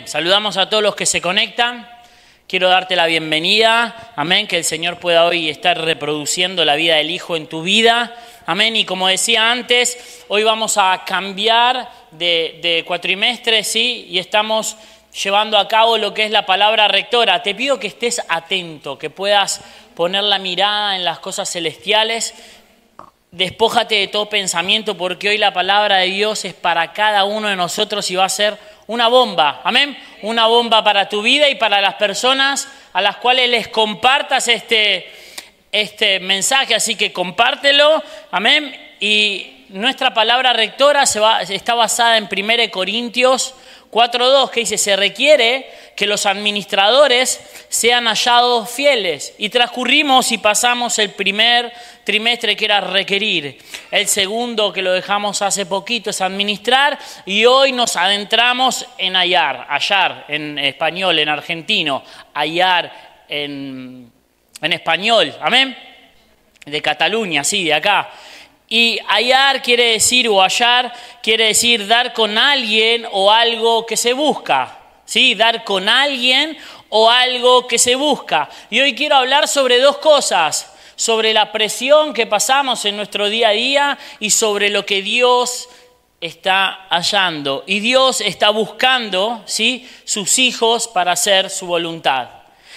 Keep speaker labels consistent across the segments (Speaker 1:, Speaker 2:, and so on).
Speaker 1: Saludamos a todos los que se conectan. Quiero darte la bienvenida. Amén. Que el Señor pueda hoy estar reproduciendo la vida del Hijo en tu vida. Amén. Y como decía antes, hoy vamos a cambiar de cuatrimestre, ¿sí? Y estamos llevando a cabo lo que es la palabra rectora. Te pido que estés atento, que puedas poner la mirada en las cosas celestiales. Despójate de todo pensamiento, porque hoy la palabra de Dios es para cada uno de nosotros y va a ser una bomba, amén, una bomba para tu vida y para las personas a las cuales les compartas este mensaje, así que compártelo, amén. Y nuestra palabra rectora está basada en 1 Corintios 4:2, que dice: se requiere que los administradores sean hallados fieles. Y transcurrimos y pasamos el primer trimestre, que era requerir. El segundo, que lo dejamos hace poquito, es administrar. Y hoy nos adentramos en hallar en español, en argentino, hallar en español, amén, de Cataluña, sí, de acá. Y hallar quiere decir, o hallar quiere decir dar con alguien o algo que se busca, ¿sí? Dar con alguien o algo que se busca. Y hoy quiero hablar sobre dos cosas: sobre la presión que pasamos en nuestro día a día y sobre lo que Dios está hallando. Y Dios está buscando, ¿sí?, sus hijos para hacer su voluntad.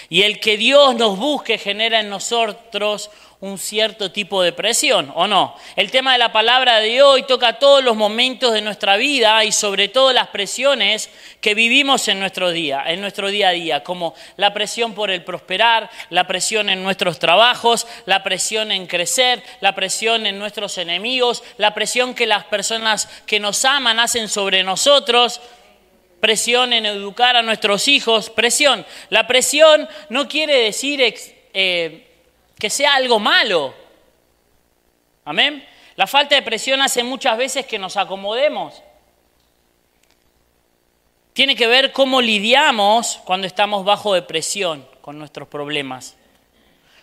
Speaker 1: Y el que Dios nos busque genera en nosotros un cierto tipo de presión, ¿o no? El tema de la palabra de hoy toca todos los momentos de nuestra vida y sobre todo las presiones que vivimos en nuestro día a día, como la presión por el prosperar, la presión en nuestros trabajos, la presión en crecer, la presión en nuestros enemigos, la presión que las personas que nos aman hacen sobre nosotros, presión en educar a nuestros hijos, presión. La presión no quiere decir que sea algo malo. Amén. La falta de presión hace muchas veces que nos acomodemos. Tiene que ver cómo lidiamos cuando estamos bajo de presión con nuestros problemas.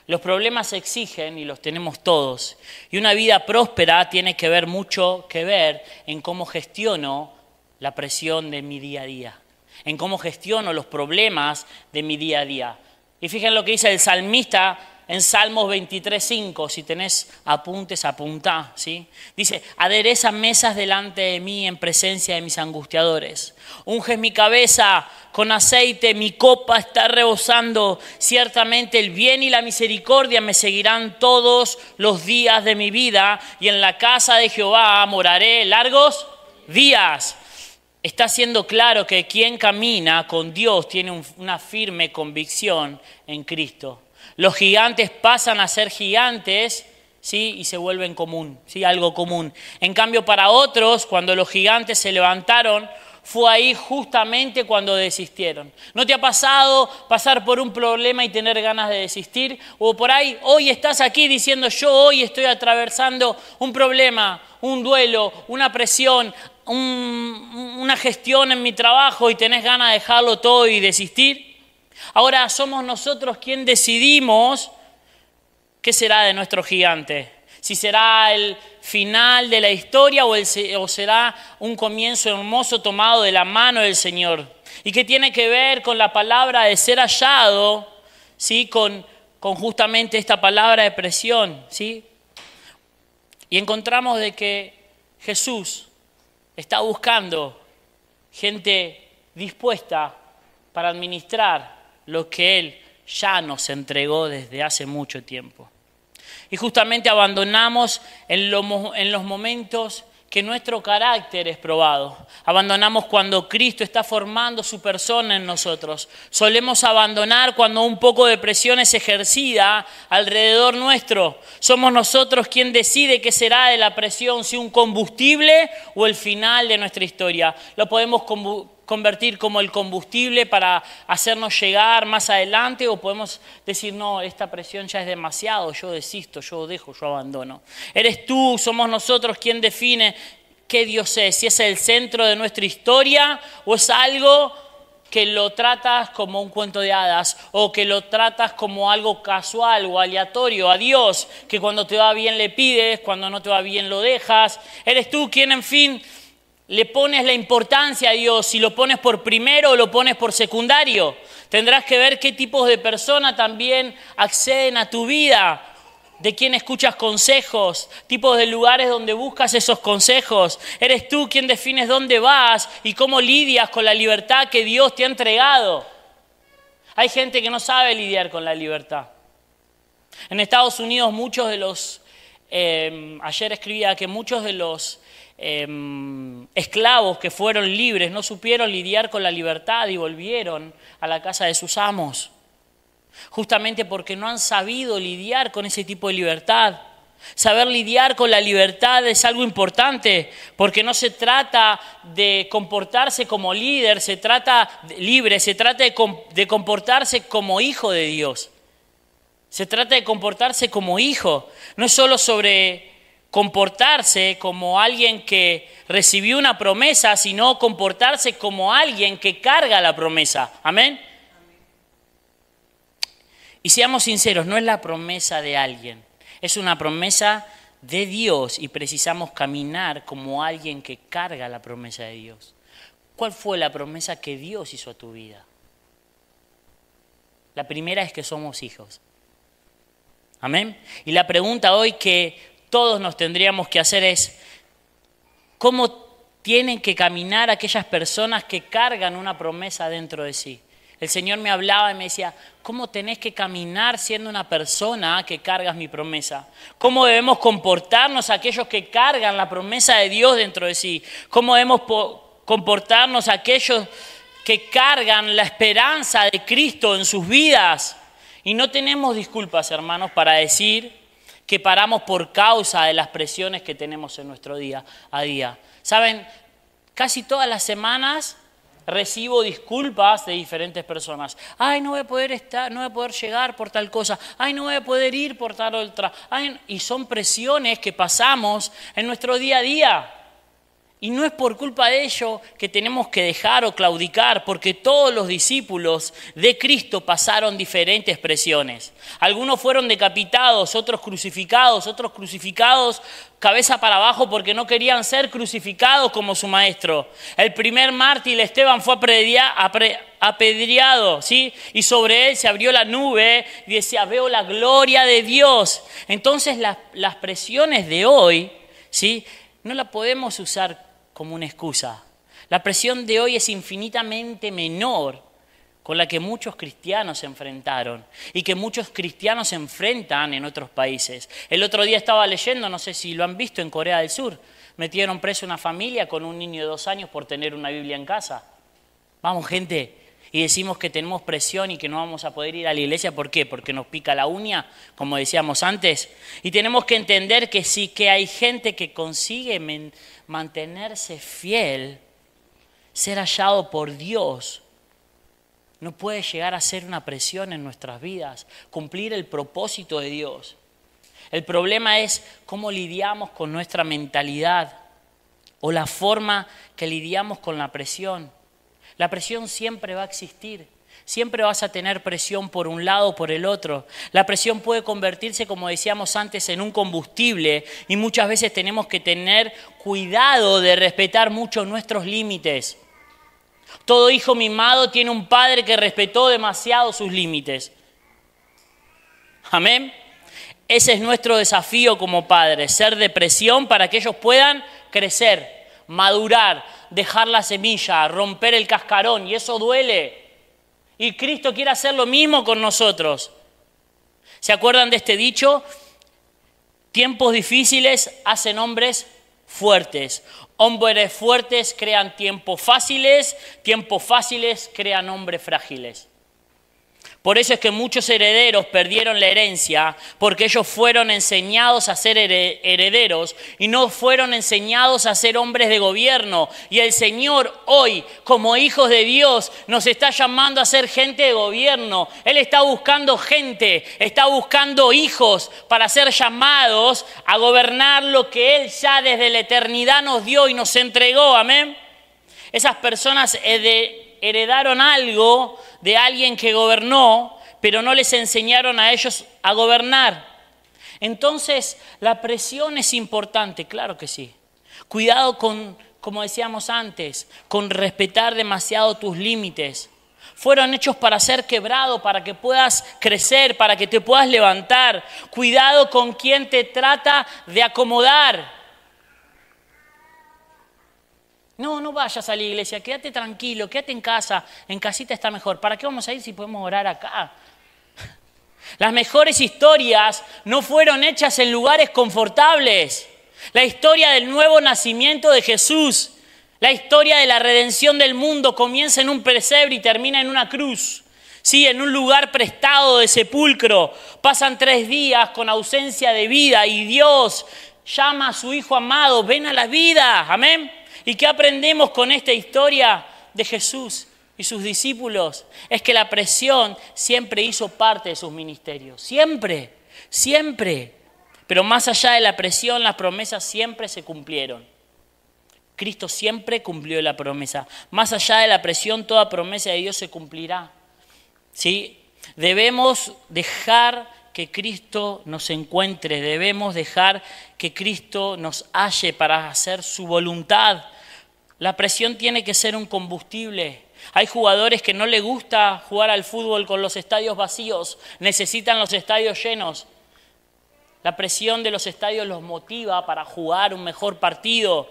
Speaker 1: Los problemas exigen, y los tenemos todos. Y una vida próspera tiene que ver mucho en cómo gestiono la presión de mi día a día, en cómo gestiono los problemas de mi día a día. Y fíjense lo que dice el salmista en Salmos 23:5, si tenés apuntes, apuntá, ¿sí? Dice: adereza mesas delante de mí en presencia de mis angustiadores. Unges mi cabeza con aceite, mi copa está rebosando. Ciertamente el bien y la misericordia me seguirán todos los días de mi vida, y en la casa de Jehová moraré largos días. Está siendo claro que quien camina con Dios tiene una firme convicción en Cristo. Los gigantes pasan a ser gigantes, ¿sí?, y se vuelven común, ¿sí?, algo común. En cambio, para otros, cuando los gigantes se levantaron, fue ahí justamente cuando desistieron. ¿No te ha pasado pasar por un problema y tener ganas de desistir? O por ahí, hoy estás aquí diciendo: yo hoy estoy atravesando un problema, un duelo, una presión, una gestión en mi trabajo, y tenés ganas de dejarlo todo y desistir. Ahora somos nosotros quien decidimos qué será de nuestro gigante. Si será el final de la historia o será un comienzo hermoso tomado de la mano del Señor. Y que tiene que ver con la palabra de ser hallado, ¿sí?, con justamente esta palabra de presión, ¿sí? Y encontramos de que Jesús está buscando gente dispuesta para administrar lo que Él ya nos entregó desde hace mucho tiempo. Y justamente abandonamos en los momentos que nuestro carácter es probado. Abandonamos cuando Cristo está formando su persona en nosotros. Solemos abandonar cuando un poco de presión es ejercida alrededor nuestro. Somos nosotros quien decide qué será de la presión, si un combustible o el final de nuestra historia. Lo podemos convertir como el combustible para hacernos llegar más adelante, o podemos decir: no, esta presión ya es demasiado, yo desisto, yo dejo, yo abandono. Eres tú, somos nosotros quien define qué Dios es, si es el centro de nuestra historia o es algo que lo tratas como un cuento de hadas, o que lo tratas como algo casual o aleatorio a Dios, que cuando te va bien le pides, cuando no te va bien lo dejas. Eres tú quien, en fin, le pones la importancia a Dios, si lo pones por primero o lo pones por secundario. Tendrás que ver qué tipos de personas también acceden a tu vida, de quién escuchas consejos, tipos de lugares donde buscas esos consejos. Eres tú quien defines dónde vas y cómo lidias con la libertad que Dios te ha entregado. Hay gente que no sabe lidiar con la libertad. En Estados Unidos muchos de los, ayer escribía que muchos de los esclavos que fueron libres no supieron lidiar con la libertad y volvieron a la casa de sus amos. Justamente porque no han sabido lidiar con ese tipo de libertad. Saber lidiar con la libertad es algo importante, porque no se trata de comportarse como líder, se trata de comportarse como hijo de Dios. Se trata de comportarse como hijo. No es solo sobre comportarse como alguien que recibió una promesa, sino comportarse como alguien que carga la promesa. ¿Amén? Y seamos sinceros, no es la promesa de alguien, es una promesa de Dios y precisamos caminar como alguien que carga la promesa de Dios. ¿Cuál fue la promesa que Dios hizo a tu vida? La primera es que somos hijos. Amén. Y la pregunta hoy que todos nos tendríamos que hacer es, ¿cómo tienen que caminar aquellas personas que cargan una promesa dentro de sí? El Señor me hablaba y me decía, ¿cómo tenés que caminar siendo una persona que cargas mi promesa? ¿Cómo debemos comportarnos aquellos que cargan la promesa de Dios dentro de sí? ¿Cómo debemos comportarnos aquellos que cargan la esperanza de Cristo en sus vidas? Y no tenemos disculpas, hermanos, para decir que paramos por causa de las presiones que tenemos en nuestro día a día. ¿Saben? Casi todas las semanas recibo disculpas de diferentes personas. Ay, no voy a poder estar, no voy a poder llegar por tal cosa. Ay, no voy a poder ir por tal otra. Ay, y son presiones que pasamos en nuestro día a día. Y no es por culpa de ello que tenemos que dejar o claudicar, porque todos los discípulos de Cristo pasaron diferentes presiones. Algunos fueron decapitados, otros crucificados cabeza para abajo porque no querían ser crucificados como su maestro. El primer mártir, Esteban, fue apedreado, ¿sí? Y sobre él se abrió la nube y decía, veo la gloria de Dios. Entonces las presiones de hoy, ¿sí? No la podemos usar como una excusa. La presión de hoy es infinitamente menor con la que muchos cristianos se enfrentaron y que muchos cristianos se enfrentan en otros países. El otro día estaba leyendo, no sé si lo han visto, en Corea del Sur, metieron preso una familia con un niño de 2 años por tener una Biblia en casa. Vamos, gente, y decimos que tenemos presión y que no vamos a poder ir a la iglesia. ¿Por qué? Porque nos pica la uña, como decíamos antes. Y tenemos que entender que sí, que hay gente que consigue mantenerse fiel, ser hallado por Dios. No puede llegar a ser una presión en nuestras vidas, cumplir el propósito de Dios. El problema es cómo lidiamos con nuestra mentalidad o la forma que lidiamos con la presión. La presión siempre va a existir. Siempre vas a tener presión por un lado o por el otro. La presión puede convertirse, como decíamos antes, en un combustible y muchas veces tenemos que tener cuidado de respetar mucho nuestros límites. Todo hijo mimado tiene un padre que respetó demasiado sus límites. Amén. Ese es nuestro desafío como padres, ser de presión para que ellos puedan crecer, madurar, dejar la semilla, romper el cascarón, y eso duele. Y Cristo quiere hacer lo mismo con nosotros. ¿Se acuerdan de este dicho? Tiempos difíciles hacen hombres fuertes. Hombres fuertes crean tiempos fáciles crean hombres frágiles. Por eso es que muchos herederos perdieron la herencia, porque ellos fueron enseñados a ser herederos y no fueron enseñados a ser hombres de gobierno. Y el Señor hoy, como hijos de Dios, nos está llamando a ser gente de gobierno. Él está buscando gente, está buscando hijos para ser llamados a gobernar lo que Él ya desde la eternidad nos dio y nos entregó. Amén. Esas personas heredaron algo de alguien que gobernó, pero no les enseñaron a ellos a gobernar. Entonces, la presión es importante, claro que sí. Cuidado con como decíamos antes, con respetar demasiado tus límites. Fueron hechos para ser quebrados, para que puedas crecer, para que te puedas levantar. Cuidado con quien te trata de acomodar. No vayas a la iglesia, quédate tranquilo, quédate en casa, en casita está mejor. ¿Para qué vamos a ir si podemos orar acá? Las mejores historias no fueron hechas en lugares confortables. La historia del nuevo nacimiento de Jesús, la historia de la redención del mundo comienza en un pesebre y termina en una cruz. Sí, en un lugar prestado de sepulcro. Pasan 3 días con ausencia de vida y Dios llama a su Hijo amado, ven a la vida. Amén. ¿Y qué aprendemos con esta historia de Jesús y sus discípulos? Es que la presión siempre hizo parte de sus ministerios. Siempre, siempre. Pero más allá de la presión, las promesas siempre se cumplieron. Cristo siempre cumplió la promesa. Más allá de la presión, toda promesa de Dios se cumplirá. ¿Sí? Debemos dejar que Cristo nos encuentre, debemos dejar que Cristo nos halle para hacer su voluntad. La presión tiene que ser un combustible. Hay jugadores que no les gusta jugar al fútbol con los estadios vacíos, necesitan los estadios llenos. La presión de los estadios los motiva para jugar un mejor partido.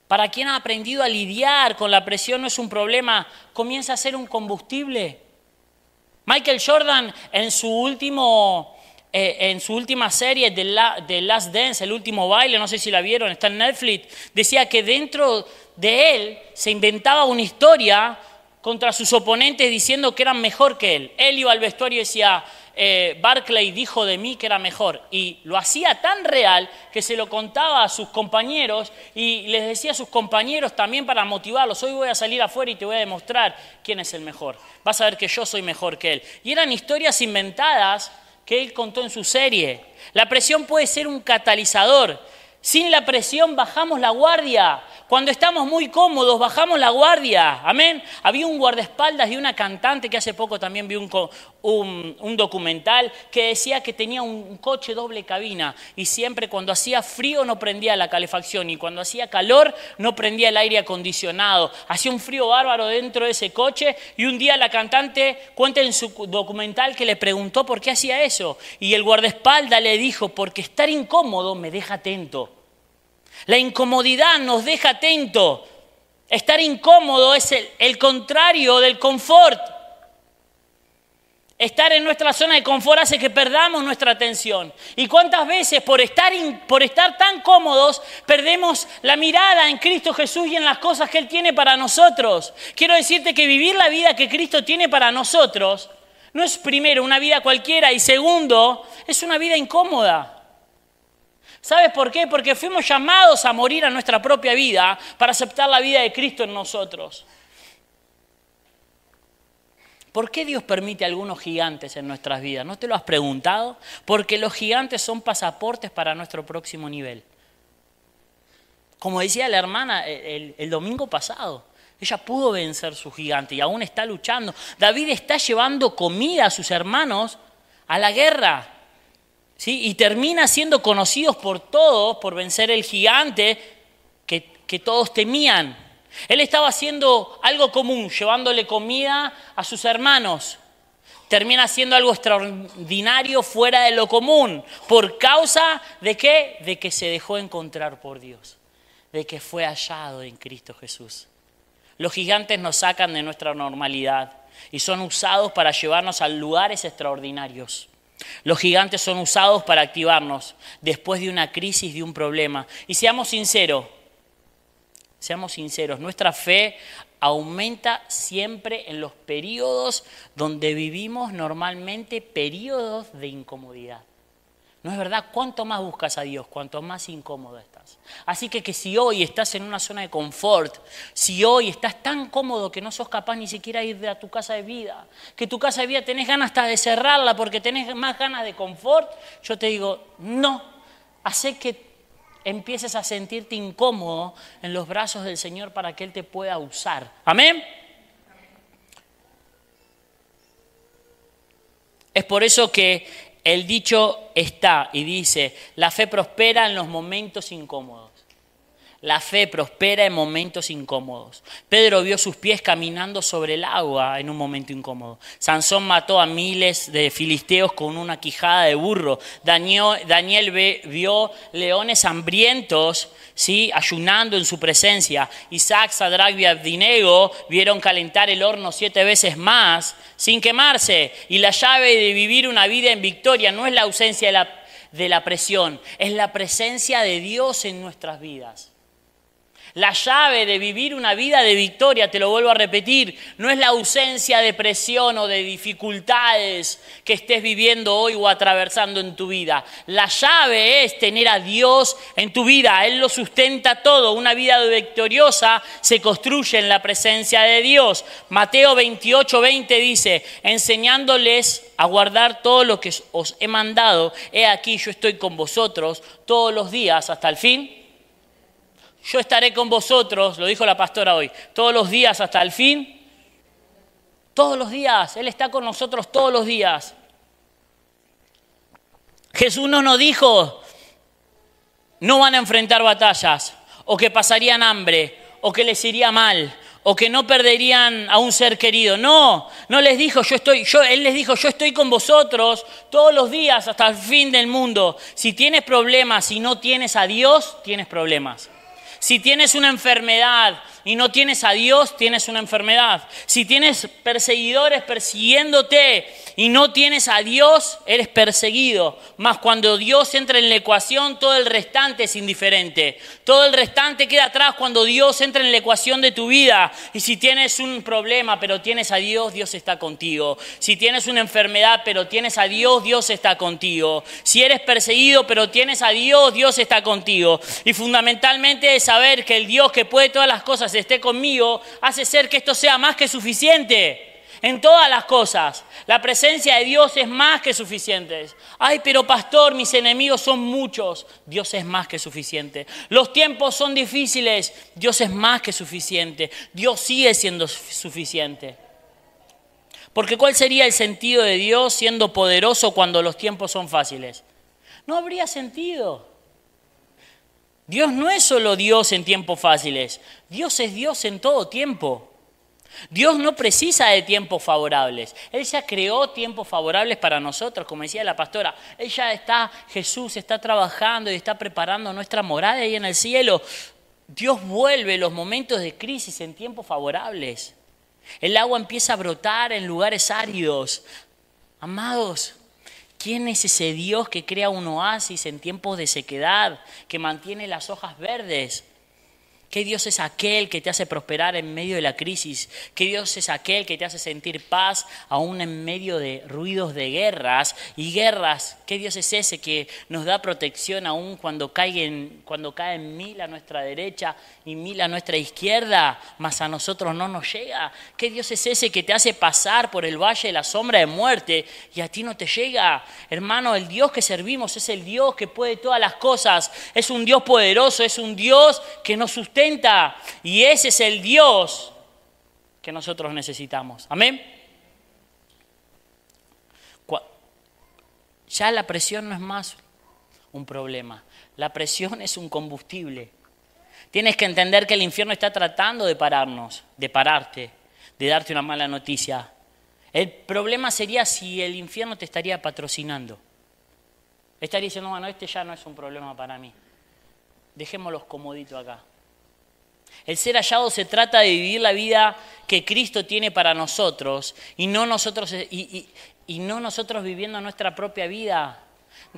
Speaker 1: Para quien ha aprendido a lidiar con la presión no es un problema, comienza a ser un combustible. Michael Jordan en su última serie de Last Dance, el último baile, no sé si la vieron, está en Netflix, decía que dentro de él se inventaba una historia contra sus oponentes diciendo que eran mejor que él. Él iba al vestuario y decía, Barkley dijo de mí que era mejor. Y lo hacía tan real que se lo contaba a sus compañeros y les decía a sus compañeros también para motivarlos. Hoy voy a salir afuera y te voy a demostrar quién es el mejor. Vas a ver que yo soy mejor que él. Y eran historias inventadas que él contó en su serie. La presión puede ser un catalizador. Sin la presión bajamos la guardia. Cuando estamos muy cómodos bajamos la guardia. Amén. Había un guardaespaldas de una cantante que hace poco también vi un documental que decía que tenía un coche doble cabina y siempre cuando hacía frío no prendía la calefacción y cuando hacía calor no prendía el aire acondicionado. Hacía un frío bárbaro dentro de ese coche y un día la cantante cuenta en su documental que le preguntó por qué hacía eso y el guardaespaldas le dijo, porque estar incómodo me deja atento. La incomodidad nos deja atento. Estar incómodo es el contrario del confort. Estar en nuestra zona de confort hace que perdamos nuestra atención. ¿Y cuántas veces por estar tan cómodos perdemos la mirada en Cristo Jesús y en las cosas que Él tiene para nosotros? Quiero decirte que vivir la vida que Cristo tiene para nosotros no es primero una vida cualquiera y segundo, es una vida incómoda. ¿Sabes por qué? Porque fuimos llamados a morir a nuestra propia vida para aceptar la vida de Cristo en nosotros. ¿Por qué Dios permite algunos gigantes en nuestras vidas? ¿No te lo has preguntado? Porque los gigantes son pasaportes para nuestro próximo nivel. Como decía la hermana el domingo pasado, ella pudo vencer su gigante y aún está luchando. David está llevando comida a sus hermanos a la guerra. ¿Sí? Y termina siendo conocidos por todos por vencer el gigante que todos temían. Él estaba haciendo algo común, llevándole comida a sus hermanos. Termina haciendo algo extraordinario fuera de lo común. ¿Por causa de qué? De que se dejó encontrar por Dios. De que fue hallado en Cristo Jesús. Los gigantes nos sacan de nuestra normalidad y son usados para llevarnos a lugares extraordinarios. Los gigantes son usados para activarnos después de una crisis, de un problema. Y seamos sinceros, nuestra fe aumenta siempre en los periodos donde vivimos normalmente periodos de incomodidad. ¿No es verdad? Cuanto más buscas a Dios, cuanto más incómodo estás. Así que si hoy estás en una zona de confort, si hoy estás tan cómodo que no sos capaz ni siquiera ir a tu casa de vida, que tu casa de vida tenés ganas hasta de cerrarla porque tenés más ganas de confort, yo te digo, no, hace que empieces a sentirte incómodo en los brazos del Señor para que Él te pueda usar. ¿Amén? Es por eso que el dicho está y dice, la fe prospera en los momentos incómodos. La fe prospera en momentos incómodos. Pedro vio sus pies caminando sobre el agua en un momento incómodo. Sansón mató a miles de filisteos con una quijada de burro. Daniel vio leones hambrientos, ¿sí?, ayunando en su presencia. Isaac, Sadrach y Abednego vieron calentar el horno 7 veces más sin quemarse. Y la llave de vivir una vida en victoria no es la ausencia de la presión, es la presencia de Dios en nuestras vidas. La llave de vivir una vida de victoria, te lo vuelvo a repetir, no es la ausencia de presión o de dificultades que estés viviendo hoy o atravesando en tu vida. La llave es tener a Dios en tu vida. Él lo sustenta todo. Una vida victoriosa se construye en la presencia de Dios. Mateo 28:20 dice, enseñándoles a guardar todo lo que os he mandado. He aquí, yo estoy con vosotros todos los días hasta el fin. Yo estaré con vosotros, lo dijo la pastora hoy, todos los días hasta el fin. Todos los días, Él está con nosotros todos los días. Jesús no nos dijo, no van a enfrentar batallas, o que pasarían hambre, o que les iría mal, o que no perderían a un ser querido. No les dijo, Él les dijo, yo estoy con vosotros todos los días hasta el fin del mundo. Si tienes problemas y no tienes a Dios, tienes problemas. Si tienes una enfermedad y no tienes a Dios, tienes una enfermedad. Si tienes perseguidores persiguiéndote y no tienes a Dios, eres perseguido. Mas cuando Dios entra en la ecuación, todo el restante es indiferente. Todo el restante queda atrás cuando Dios entra en la ecuación de tu vida. Y si tienes un problema, pero tienes a Dios, Dios está contigo. Si tienes una enfermedad, pero tienes a Dios, Dios está contigo. Si eres perseguido, pero tienes a Dios, Dios está contigo. Y fundamentalmente es saber que el Dios que puede todas las cosas esté conmigo, hace ser que esto sea más que suficiente en todas las cosas. La presencia de Dios es más que suficiente. Ay, pero pastor, mis enemigos son muchos. Dios es más que suficiente. Los tiempos son difíciles. Dios es más que suficiente. Dios sigue siendo suficiente. Porque ¿cuál sería el sentido de Dios siendo poderoso cuando los tiempos son fáciles? No habría sentido. Dios no es solo Dios en tiempos fáciles, Dios es Dios en todo tiempo. Dios no precisa de tiempos favorables. Él ya creó tiempos favorables para nosotros, como decía la pastora. Jesús está trabajando y está preparando nuestra morada ahí en el cielo. Dios vuelve los momentos de crisis en tiempos favorables. El agua empieza a brotar en lugares áridos. Amados, ¿quién es ese Dios que crea un oasis en tiempos de sequedad, que mantiene las hojas verdes? ¿Qué Dios es aquel que te hace prosperar en medio de la crisis? ¿Qué Dios es aquel que te hace sentir paz aún en medio de ruidos de guerras y guerras? ¿Qué Dios es ese que nos da protección aún cuando caen 1000 a nuestra derecha y 1000 a nuestra izquierda, mas a nosotros no nos llega? ¿Qué Dios es ese que te hace pasar por el valle de la sombra de muerte y a ti no te llega? Hermano, el Dios que servimos es el Dios que puede todas las cosas. Es un Dios poderoso, es un Dios que nos sustenta. Y ese es el Dios que nosotros necesitamos. Amén. Ya la presión no es más un problema. La presión es un combustible. Tienes que entender que el infierno está tratando de pararnos, de pararte, de darte una mala noticia. El problema sería si el infierno te estaría patrocinando. Estaría diciendo, bueno, este ya no es un problema para mí. Dejémoslos comodito acá. El ser hallado se trata de vivir la vida que Cristo tiene para nosotros y no nosotros viviendo nuestra propia vida.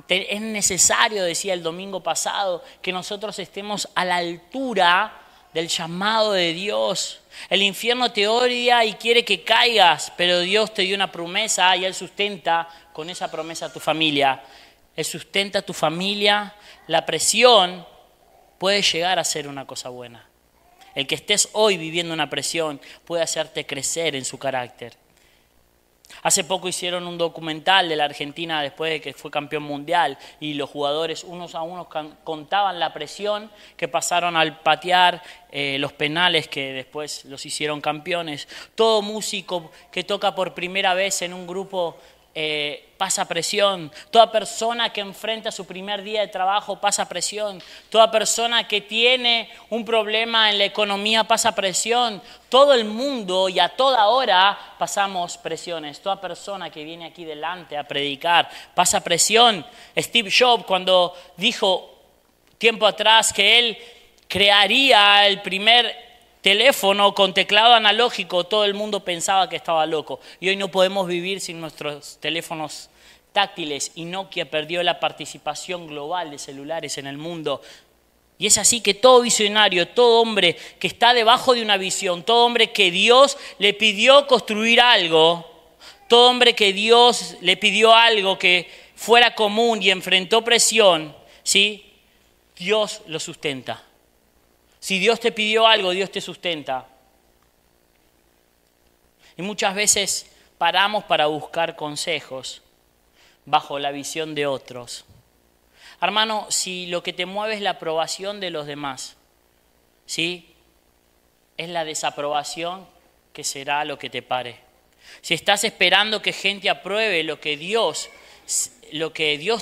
Speaker 1: Es necesario, decía el domingo pasado, que nosotros estemos a la altura del llamado de Dios. El infierno te odia y quiere que caigas, pero Dios te dio una promesa y Él sustenta con esa promesa a tu familia. Él sustenta a tu familia. La presión puede llegar a ser una cosa buena. El que estés hoy viviendo una presión puede hacerte crecer en su carácter. Hace poco hicieron un documental de la Argentina después de que fue campeón mundial y los jugadores unos a unos contaban la presión que pasaron al patear los penales que después los hicieron campeones. Todo músico que toca por primera vez en un grupo pasa presión. Toda persona que enfrenta su primer día de trabajo pasa presión. Toda persona que tiene un problema en la economía pasa presión. Todo el mundo y a toda hora pasamos presiones. Toda persona que viene aquí delante a predicar pasa presión. Steve Jobs, cuando dijo tiempo atrás que él crearía el primer teléfono con teclado analógico, todo el mundo pensaba que estaba loco. Y hoy no podemos vivir sin nuestros teléfonos táctiles, y Nokia perdió la participación global de celulares en el mundo. Y es así que todo visionario, todo hombre que está debajo de una visión, todo hombre que Dios le pidió construir algo, todo hombre que Dios le pidió algo que fuera común y enfrentó presión, ¿sí? Dios lo sustenta. Si Dios te pidió algo, Dios te sustenta. Y muchas veces paramos para buscar consejos bajo la visión de otros. Hermano, si lo que te mueve es la aprobación de los demás, ¿sí? Es la desaprobación que será lo que te pare. Si estás esperando que gente apruebe lo que Dios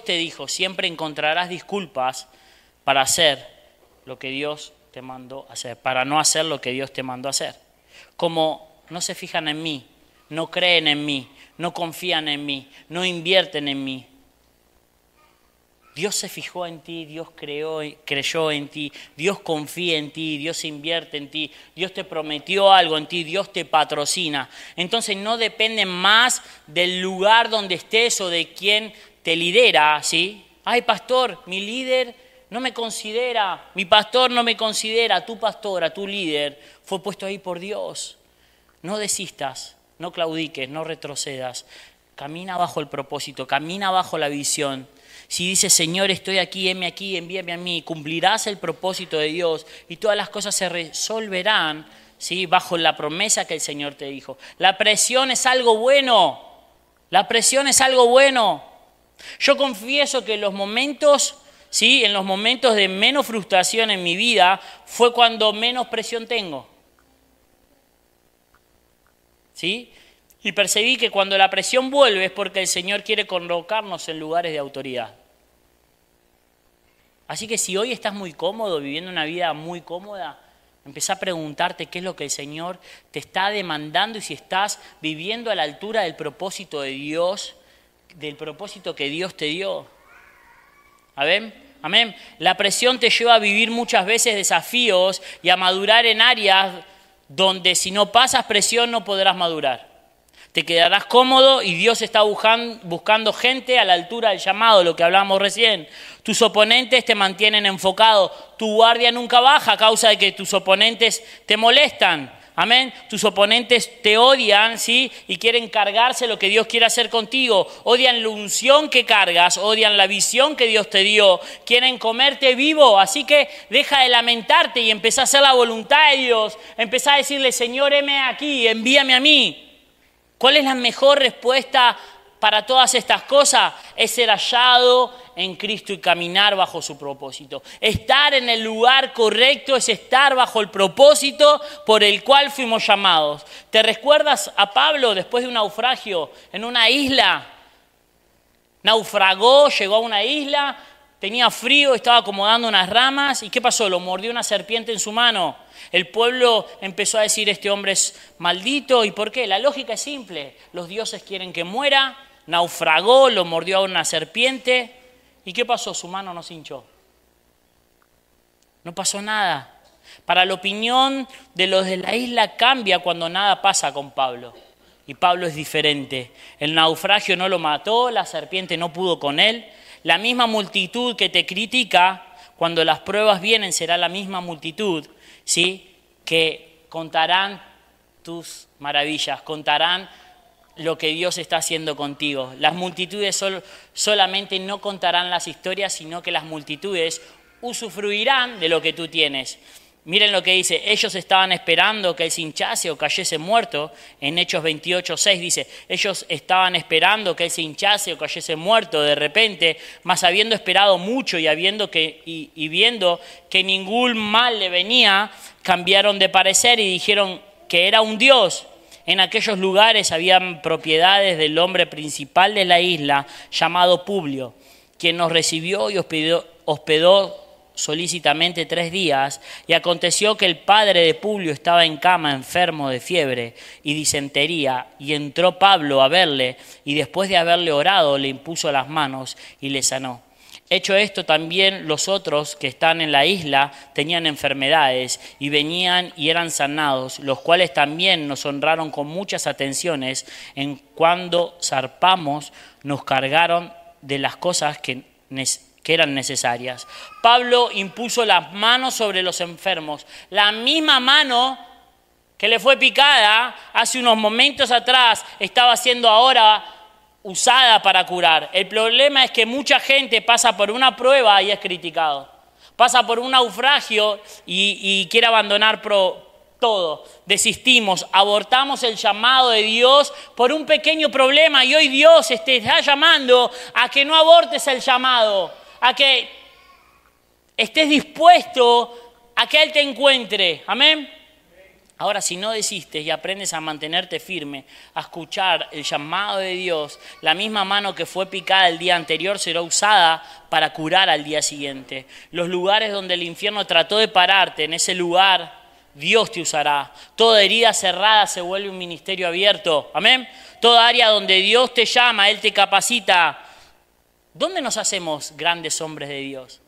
Speaker 1: te dijo, siempre encontrarás disculpas para hacer lo que Dios te mandó hacer, para no hacer lo que Dios te mandó hacer. Como no se fijan en mí, no creen en mí, no confían en mí, no invierten en mí. Dios se fijó en ti, Dios creyó en ti, Dios confía en ti, Dios invierte en ti, Dios te prometió algo en ti, Dios te patrocina. Entonces no depende más del lugar donde estés o de quién te lidera, ¿sí? Ay, pastor, mi líder no me considera, mi pastor no me considera, tu pastora, tu líder fue puesto ahí por Dios. No desistas, no claudiques, no retrocedas. Camina bajo el propósito, camina bajo la visión. Si dices, Señor, estoy aquí, envíame a mí, cumplirás el propósito de Dios y todas las cosas se resolverán, ¿sí? Bajo la promesa que el Señor te dijo. La presión es algo bueno, la presión es algo bueno. Yo confieso que en los momentos de menos frustración en mi vida fue cuando menos presión tengo. ¿Sí? Y percibí que cuando la presión vuelve es porque el Señor quiere colocarnos en lugares de autoridad. Así que si hoy estás muy cómodo, viviendo una vida muy cómoda, empezá a preguntarte qué es lo que el Señor te está demandando y si estás viviendo a la altura del propósito de Dios, del propósito que Dios te dio. ¿Amén? Amén. La presión te lleva a vivir muchas veces desafíos y a madurar en áreas donde si no pasas presión no podrás madurar. Te quedarás cómodo y Dios está buscando gente a la altura del llamado, lo que hablábamos recién. Tus oponentes te mantienen enfocado. Tu guardia nunca baja a causa de que tus oponentes te molestan. Amén. Tus oponentes te odian, ¿sí? Y quieren cargarse lo que Dios quiere hacer contigo. Odian la unción que cargas, odian la visión que Dios te dio. Quieren comerte vivo. Así que deja de lamentarte y empezá a hacer la voluntad de Dios. Empezá a decirle, Señor, heme aquí, envíame a mí. ¿Cuál es la mejor respuesta para todas estas cosas? Es ser hallado en Cristo y caminar bajo su propósito. Estar en el lugar correcto es estar bajo el propósito por el cual fuimos llamados. ¿Te recuerdas a Pablo después de un naufragio en una isla? Naufragó, llegó a una isla, tenía frío, estaba acomodando unas ramas. ¿Y qué pasó? Lo mordió una serpiente en su mano. El pueblo empezó a decir, este hombre es maldito. ¿Y por qué? La lógica es simple. Los dioses quieren que muera. Naufragó, lo mordió a una serpiente. ¿Y qué pasó? Su mano no se hinchó. No pasó nada. Para la opinión de los de la isla cambia cuando nada pasa con Pablo. Y Pablo es diferente. El naufragio no lo mató, la serpiente no pudo con él. La misma multitud que te critica, cuando las pruebas vienen, será la misma multitud, ¿sí? Que contarán tus maravillas, contarán lo que Dios está haciendo contigo. Las multitudes solamente no contarán las historias, sino que las multitudes usufruirán de lo que tú tienes. Miren lo que dice, ellos estaban esperando que él se hinchase o cayese muerto. En Hechos 28:6 dice, ellos estaban esperando que él se hinchase o cayese muerto de repente, mas habiendo esperado mucho y viendo que ningún mal le venía, cambiaron de parecer y dijeron que era un Dios. En aquellos lugares habían propiedades del hombre principal de la isla, llamado Publio, quien nos recibió y hospedó solícitamente 3 días, y aconteció que el padre de Publio estaba en cama, enfermo de fiebre y disentería, y entró Pablo a verle, y después de haberle orado, le impuso las manos y le sanó. Hecho esto, también los otros que están en la isla tenían enfermedades, y venían y eran sanados, los cuales también nos honraron con muchas atenciones. En cuando zarpamos, nos cargaron de las cosas que eran necesarias. Pablo impuso las manos sobre los enfermos. La misma mano que le fue picada hace unos momentos atrás estaba siendo ahora usada para curar. El problema es que mucha gente pasa por una prueba y es criticado. Pasa por un naufragio y quiere abandonar todo. Desistimos, abortamos el llamado de Dios por un pequeño problema, y hoy Dios te está llamando a que no abortes el llamado, a que estés dispuesto a que Él te encuentre. Amén. Ahora, si no desistes y aprendes a mantenerte firme, a escuchar el llamado de Dios, la misma mano que fue picada el día anterior será usada para curar al día siguiente. Los lugares donde el infierno trató de pararte, en ese lugar Dios te usará. Toda herida cerrada se vuelve un ministerio abierto. Amén. Toda área donde Dios te llama, Él te capacita. ¿Dónde nos hacemos grandes hombres de Dios?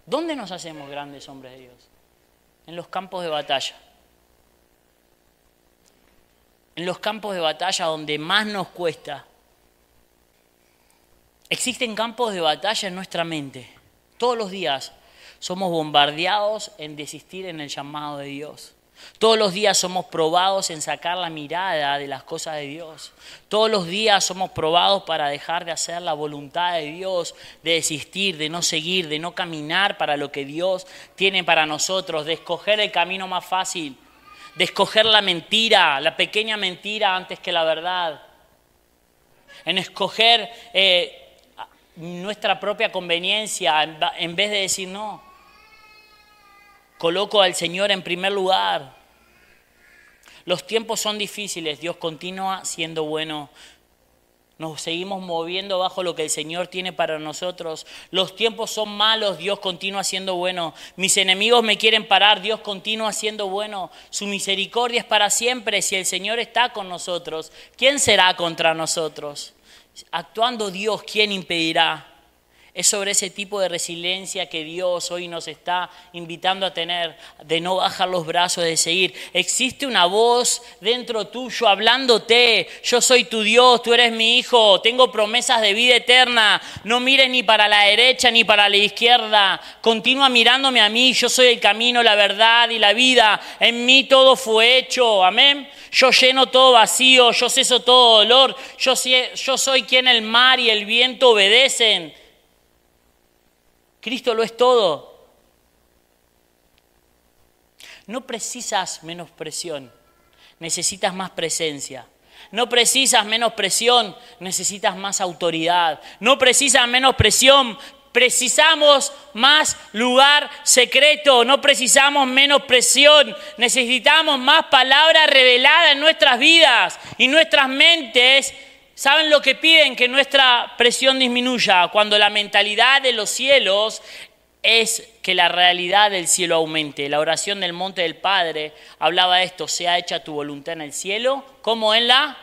Speaker 1: ¿Dónde nos hacemos grandes hombres de Dios? En los campos de batalla. En los campos de batalla donde más nos cuesta. Existen campos de batalla en nuestra mente. Todos los días somos bombardeados en desistir en el llamado de Dios. Todos los días somos probados en sacar la mirada de las cosas de Dios. Todos los días somos probados para dejar de hacer la voluntad de Dios, de desistir, de no seguir, de no caminar para lo que Dios tiene para nosotros, de escoger el camino más fácil, de escoger la mentira, la pequeña mentira antes que la verdad, en escoger nuestra propia conveniencia en vez de decir no. Coloco al Señor en primer lugar. Los tiempos son difíciles, Dios continúa siendo bueno. Nos seguimos moviendo bajo lo que el Señor tiene para nosotros. Los tiempos son malos, Dios continúa siendo bueno. Mis enemigos me quieren parar, Dios continúa siendo bueno. Su misericordia es para siempre. Si el Señor está con nosotros, ¿quién será contra nosotros? Actuando Dios, ¿quién impedirá? Es sobre ese tipo de resiliencia que Dios hoy nos está invitando a tener, de no bajar los brazos, de seguir. Existe una voz dentro tuyo hablándote: yo soy tu Dios, tú eres mi hijo, tengo promesas de vida eterna, no mires ni para la derecha ni para la izquierda, continúa mirándome a mí, yo soy el camino, la verdad y la vida, en mí todo fue hecho, amén. Yo lleno todo vacío, yo ceso todo dolor, yo soy quien el mar y el viento obedecen. Cristo lo es todo. No precisas menos presión, necesitas más presencia. No precisas menos presión, necesitas más autoridad. No precisas menos presión, precisamos más lugar secreto. No precisamos menos presión, necesitamos más palabra revelada en nuestras vidas y nuestras mentes. ¿Saben lo que piden? Que nuestra presión disminuya, cuando la mentalidad de los cielos es que la realidad del cielo aumente. La oración del monte del Padre hablaba de esto: sea hecha tu voluntad en el cielo como en la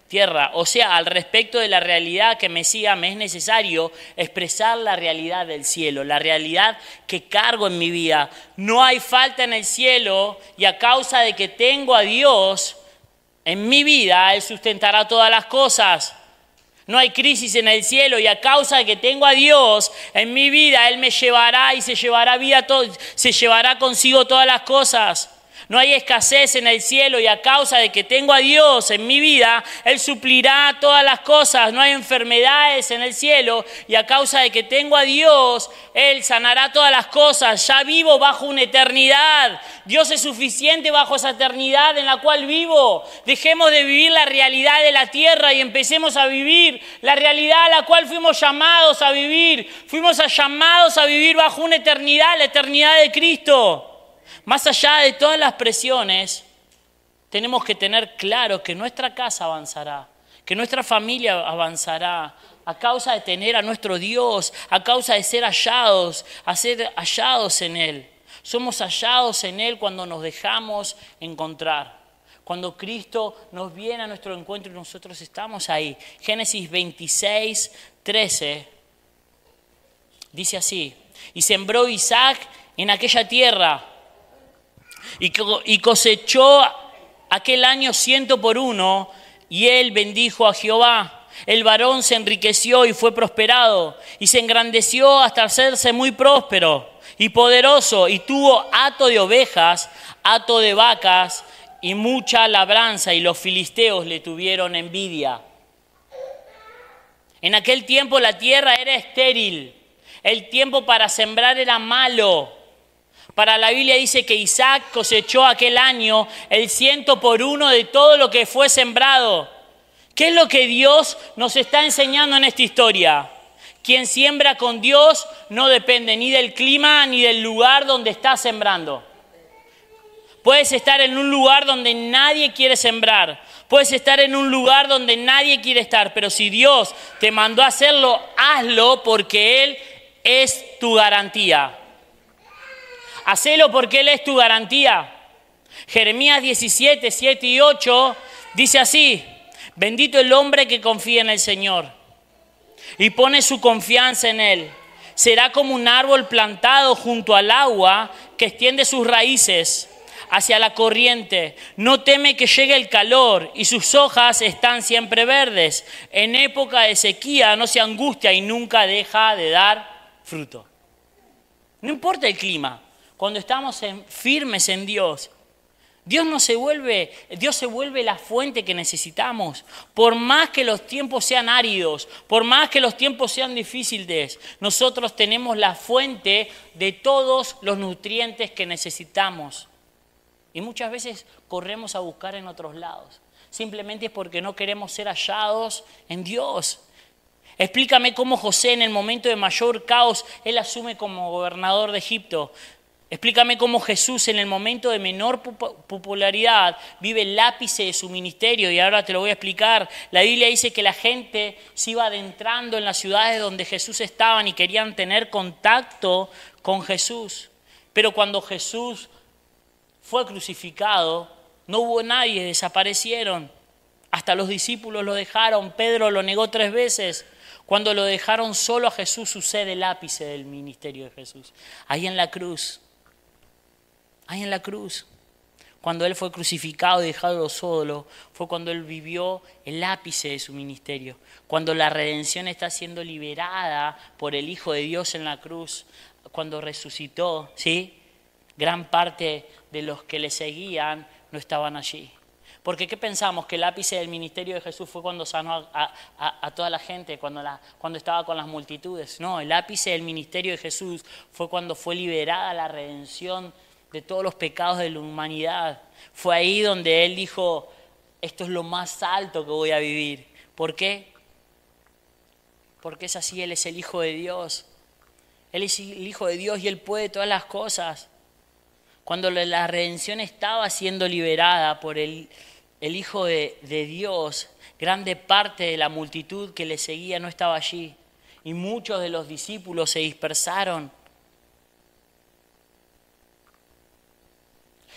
Speaker 1: tierra. O sea, al respecto de la realidad que me siga, me es necesario expresar la realidad del cielo, la realidad que cargo en mi vida. No hay falta en el cielo, y a causa de que tengo a Dios en mi vida, Él sustentará todas las cosas. No hay crisis en el cielo, y a causa de que tengo a Dios en mi vida, Él me llevará y se llevará consigo todas las cosas. No hay escasez en el cielo, y a causa de que tengo a Dios en mi vida, Él suplirá todas las cosas. No hay enfermedades en el cielo, y a causa de que tengo a Dios, Él sanará todas las cosas. Ya vivo bajo una eternidad. Dios es suficiente bajo esa eternidad en la cual vivo. Dejemos de vivir la realidad de la tierra y empecemos a vivir la realidad a la cual fuimos llamados a vivir. Fuimos llamados a vivir bajo una eternidad, la eternidad de Cristo. Más allá de todas las presiones, tenemos que tener claro que nuestra casa avanzará, que nuestra familia avanzará a causa de tener a nuestro Dios, a causa de ser hallados en Él. Somos hallados en Él cuando nos dejamos encontrar. Cuando Cristo nos viene a nuestro encuentro y nosotros estamos ahí. Génesis 26, 13 dice así: y sembró Isaac en aquella tierra y cosechó aquel año 100 por 1, y él bendijo a Jehová. El varón se enriqueció y fue prosperado, y se engrandeció hasta hacerse muy próspero y poderoso, y tuvo hato de ovejas, hato de vacas y mucha labranza, y los filisteos le tuvieron envidia. En aquel tiempo la tierra era estéril, el tiempo para sembrar era malo. Para la Biblia dice que Isaac cosechó aquel año el 100 por 1 de todo lo que fue sembrado. ¿Qué es lo que Dios nos está enseñando en esta historia? Quien siembra con Dios no depende ni del clima ni del lugar donde está sembrando. Puedes estar en un lugar donde nadie quiere sembrar. Puedes estar en un lugar donde nadie quiere estar. Pero si Dios te mandó a hacerlo, hazlo porque Él es tu garantía. Hacelo porque Él es tu garantía. Jeremías 17, 7 y 8 dice así: bendito el hombre que confía en el Señor y pone su confianza en Él. Será como un árbol plantado junto al agua que extiende sus raíces hacia la corriente. No teme que llegue el calor y sus hojas están siempre verdes. En época de sequía no se angustia y nunca deja de dar fruto. No importa el clima, cuando estamos firmes en Dios, Dios se vuelve la fuente que necesitamos. Por más que los tiempos sean áridos, por más que los tiempos sean difíciles, nosotros tenemos la fuente de todos los nutrientes que necesitamos. Y muchas veces corremos a buscar en otros lados. Simplemente es porque no queremos ser hallados en Dios. Explícame cómo José, en el momento de mayor caos, él asume como gobernador de Egipto. Explícame cómo Jesús, en el momento de menor popularidad, vive el ápice de su ministerio. Y ahora te lo voy a explicar. La Biblia dice que la gente se iba adentrando en las ciudades donde Jesús estaba y querían tener contacto con Jesús. Pero cuando Jesús fue crucificado, no hubo nadie, desaparecieron. Hasta los discípulos lo dejaron. Pedro lo negó 3 veces. Cuando lo dejaron solo a Jesús, sucede el ápice del ministerio de Jesús. Ahí en la cruz. Ahí en la cruz, cuando Él fue crucificado y dejado solo, fue cuando Él vivió el ápice de su ministerio. Cuando la redención está siendo liberada por el Hijo de Dios en la cruz, cuando resucitó, ¿sí? Gran parte de los que le seguían no estaban allí. Porque ¿qué pensamos? Que el ápice del ministerio de Jesús fue cuando sanó a toda la gente, cuando estaba con las multitudes. No, el ápice del ministerio de Jesús fue cuando fue liberada la redención de todos los pecados de la humanidad. Fue ahí donde Él dijo: esto es lo más alto que voy a vivir. ¿Por qué? Porque es así, Él es el Hijo de Dios. Él es el Hijo de Dios y Él puede todas las cosas. Cuando la redención estaba siendo liberada por el Hijo de Dios, grande parte de la multitud que le seguía no estaba allí. Y muchos de los discípulos se dispersaron.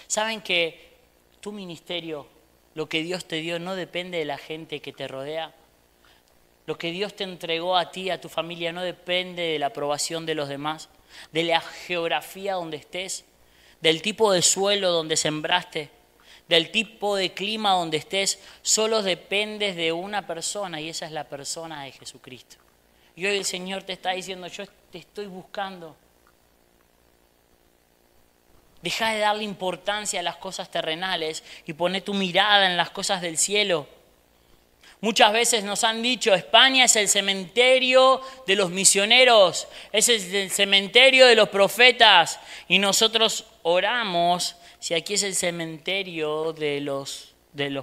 Speaker 1: ¿Saben que tu ministerio, lo que Dios te dio, no depende de la gente que te rodea? Lo que Dios te entregó a ti, a tu familia, no depende de la aprobación de los demás, de la geografía donde estés, del tipo de suelo donde sembraste, del tipo de clima donde estés. Solo dependes de una persona, y esa es la persona de Jesucristo. Y hoy el Señor te está diciendo: yo te estoy buscando. Deja de darle importancia a las cosas terrenales y poné tu mirada en las cosas del cielo. Muchas veces nos han dicho: España es el cementerio de los misioneros, es el cementerio de los profetas. Y nosotros oramos: si aquí es el cementerio de los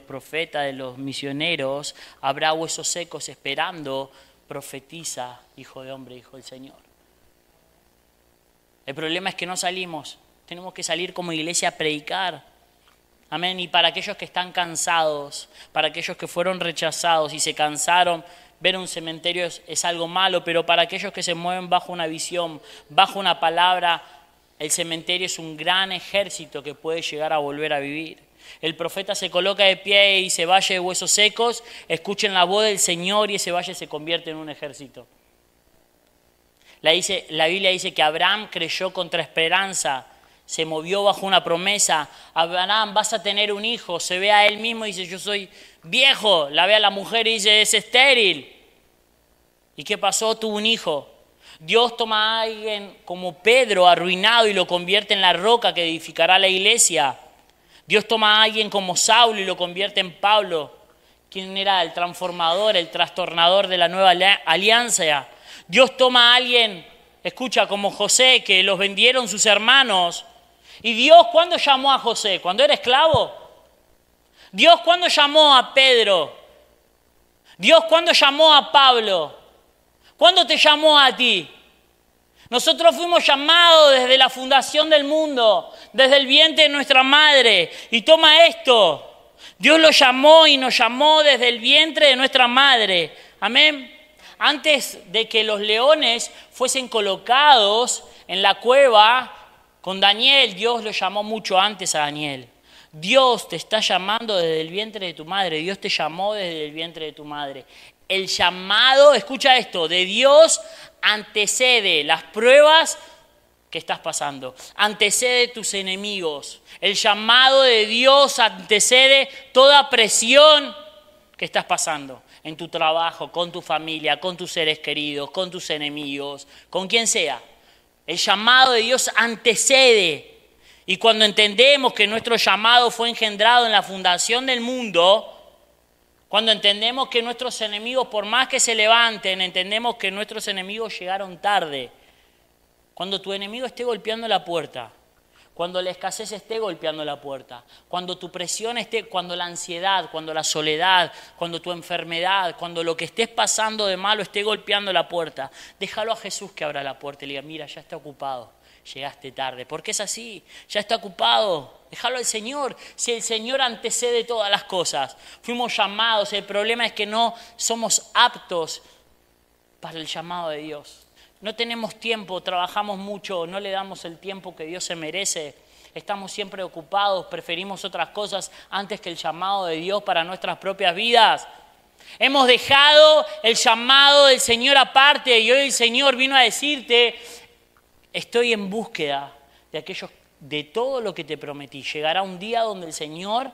Speaker 1: profetas, de los misioneros, habrá huesos secos esperando. Profetiza, Hijo de hombre, Hijo del Señor. El problema es que no salimos. Tenemos que salir como iglesia a predicar. Amén. Y para aquellos que están cansados, para aquellos que fueron rechazados y se cansaron, ver un cementerio es algo malo, pero para aquellos que se mueven bajo una visión, bajo una palabra, el cementerio es un gran ejército que puede llegar a volver a vivir. El profeta se coloca de pie y dice, valle de huesos secos, escuchen la voz del Señor, y ese valle se convierte en un ejército. La Biblia dice que Abraham creyó contra esperanza, se movió bajo una promesa. Abraham, vas a tener un hijo. Se ve a él mismo y dice, yo soy viejo. La ve a la mujer y dice, es estéril. ¿Y qué pasó? Tuvo un hijo. Dios toma a alguien como Pedro, arruinado, y lo convierte en la roca que edificará la iglesia. Dios toma a alguien como Saulo y lo convierte en Pablo. ¿Quién era? El transformador, el trastornador de la nueva alianza. Dios toma a alguien, escucha, como José, que los vendieron sus hermanos. ¿Y Dios cuándo llamó a José? ¿Cuando era esclavo? ¿Dios cuándo llamó a Pedro? ¿Dios cuándo llamó a Pablo? ¿Cuándo te llamó a ti? Nosotros fuimos llamados desde la fundación del mundo, desde el vientre de nuestra madre. Y toma esto, Dios lo llamó y nos llamó desde el vientre de nuestra madre. Amén. Antes de que los leones fuesen colocados en la cueva con Daniel, Dios lo llamó mucho antes a Daniel. Dios te está llamando desde el vientre de tu madre. Dios te llamó desde el vientre de tu madre. El llamado, escucha esto, de Dios antecede las pruebas que estás pasando. Antecede tus enemigos. El llamado de Dios antecede toda presión que estás pasando. En tu trabajo, con tu familia, con tus seres queridos, con tus enemigos, con quien sea. El llamado de Dios antecede. Y cuando entendemos que nuestro llamado fue engendrado en la fundación del mundo, cuando entendemos que nuestros enemigos, por más que se levanten, entendemos que nuestros enemigos llegaron tarde. Cuando tu enemigo esté golpeando la puerta, cuando la escasez esté golpeando la puerta, cuando tu presión esté, cuando la ansiedad, cuando la soledad, cuando tu enfermedad, cuando lo que estés pasando de malo esté golpeando la puerta, déjalo a Jesús que abra la puerta y le diga, mira, ya está ocupado, llegaste tarde, porque es así, ya está ocupado, déjalo al Señor, si el Señor antecede todas las cosas, fuimos llamados, el problema es que no somos aptos para el llamado de Dios. No tenemos tiempo, trabajamos mucho, no le damos el tiempo que Dios se merece. Estamos siempre ocupados, preferimos otras cosas antes que el llamado de Dios para nuestras propias vidas. Hemos dejado el llamado del Señor aparte y hoy el Señor vino a decirte, estoy en búsqueda de todo lo que te prometí. Llegará un día donde el Señor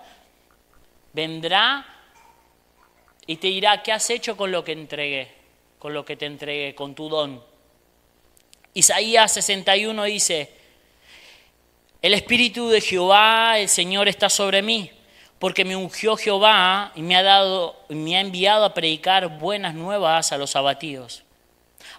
Speaker 1: vendrá y te dirá, ¿qué has hecho con lo que entregué? Con lo que te entregué, con tu don. Isaías 61 dice, el Espíritu de Jehová, el Señor, está sobre mí, porque me ungió Jehová y me ha enviado a predicar buenas nuevas a los abatidos,